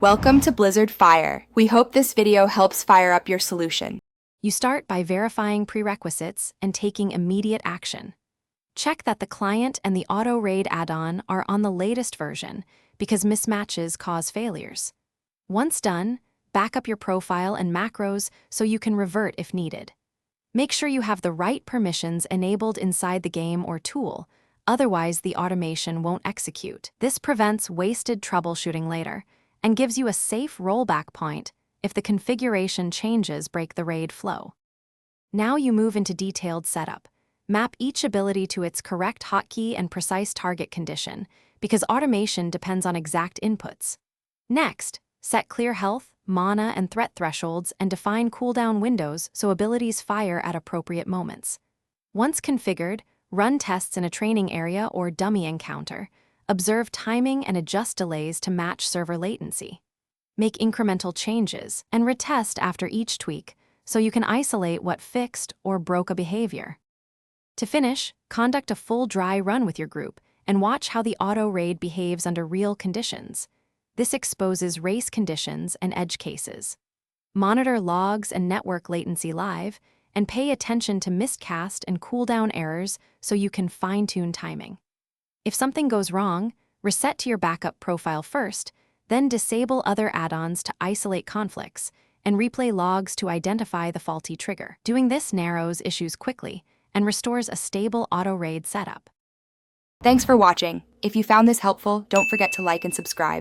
Welcome to Blizzard Fire. We hope this video helps fire up your solution. You start by verifying prerequisites and taking immediate action. Check that the client and the Auto Raid add-on are on the latest version because mismatches cause failures. Once done, back up your profile and macros so you can revert if needed. Make sure you have the right permissions enabled inside the game or tool, otherwise the automation won't execute. This prevents wasted troubleshooting later and gives you a safe rollback point if the configuration changes break the RAID flow. Now you move into detailed setup. Map each ability to its correct hotkey and precise target condition, because automation depends on exact inputs. Next, set clear health, mana, and threat thresholds and define cooldown windows so abilities fire at appropriate moments. Once configured, run tests in a training area or dummy encounter. Observe timing and adjust delays to match server latency. Make incremental changes and retest after each tweak so you can isolate what fixed or broke a behavior. To finish, conduct a full dry run with your group and watch how the auto raid behaves under real conditions. This exposes race conditions and edge cases. Monitor logs and network latency live and pay attention to miscast and cooldown errors so you can fine-tune timing. If something goes wrong, reset to your backup profile first, then disable other add-ons to isolate conflicts, and replay logs to identify the faulty trigger. Doing this narrows issues quickly and restores a stable auto-raid setup. Thanks for watching. If you found this helpful, don't forget to like and subscribe.